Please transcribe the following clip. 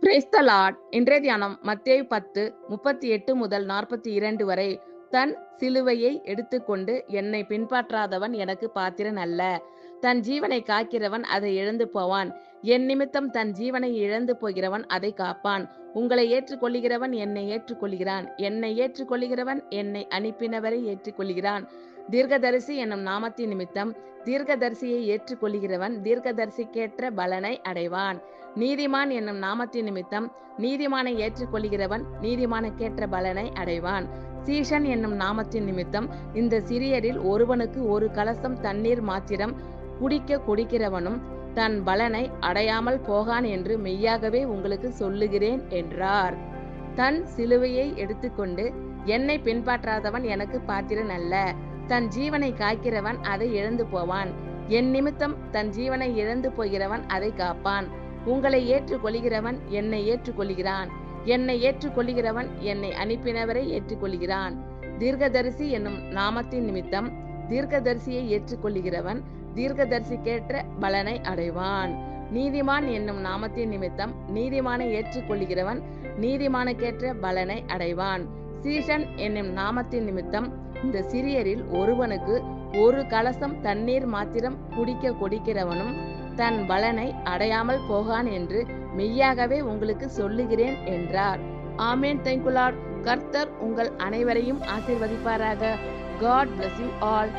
Praise the Lord. இன்றைய தியானம் மத்தேயு 10:38 முதல் 42 வரை. தன் சிலுவையை எடுத்துக்கொண்டு என்னை பின்பற்றாதவன் எனக்கு பாத்திரன் அல்ல. தன் ஜீவனை காக்கிறவன் அதை இழந்து போவான். என் நிமித்தம் தன் ஜீவனை இழந்து போகிறவன் அதை காப்பான். உங்களை ஏற்றுக்கொள்கிறவன் என்னை ஏற்றுக்கொள்கிறான். என்னை ஏற்றுக்கொள்கிறவன் என்னை அனுப்பினவரை ஏற்றுக்கொள்கிறான். தீர்க்கதரிசி என்னும் நாமத்தின் நிமித்தம் தீர்க்கதரிசியை ஏற்றுக்கொள்கிறவன் தீர்க்கதரிசிக்கேற்ற பலனை அடைவான். நீதிமான் என்னும் நாமத்தின் நிமித்தம் நீதிமானை ஏற்றுக்கொள்கிறவன் நீதிமானுக்கேற்ற பலனை அடைவான். சீஷன் என்னும் நாமத்தின் நிமித்தம் இந்த சிறியரில் ஒருவனுக்கு ஒரு கலசம் தண்ணீர் மாத்திரம் குடிக்க கொடுக்கிறவனும் தன் பலனை அடையாமல் போகான் என்று மெய்யாகவே உங்களுக்கு சொல்லுகிறேன் என்றார். தன் சிலுவையை எடுத்துக்கொண்டு என்னை பின்பற்றாதவன் எனக்கு பாத்திரன் அல்ல. தன் ஜீவனை காக்கிறவன் அதை இழந்து போவான். என் நிமித்தம் தன் ஜீவனை இழந்து போகிறவன் அதை காப்பான். உங்களை ஏற்றுக்கொள்கிறவன் என்னை ஏற்றுக்கொள்கிறான். என்னை ஏற்றுக்கொள்கிறவன் என்னை அனுப்பினவரை ஏற்றுக்கொள்கிறான். தீர்க்கதரிசி என்னும் நாமத்தின் நிமித்தம் தீர்க்கதரிசியை ஏற்றுக்கொள்கிறவன் தீர்க்கதரிசிக்கேற்ற பலனை அடைவான். நீதிமான் என்னும் நாமத்தின் நிமித்தம் நீதிமானை ஏற்றுக்கொள்கிறவன் நீதிமானுக்கேற்ற பலனை அடைவான். சீஷன் என்னும் நாமத்தின் நிமித்தம் இந்த சிறியரில் ஒருவனுக்கு ஒரு கலசம் தண்ணீர் மாத்திரம் குடிக்க கொடுக்கிறவனும் தன் பலனை அடையாமல் போகான் என்று மெய்யாகவே உங்களுக்கு சொல்லுகிறேன் என்றார். ஆமென். Thank you Lord. கர்த்தர் உங்கள் அனைவரையும் ஆசீர்வதிப்பாராக. God bless you all.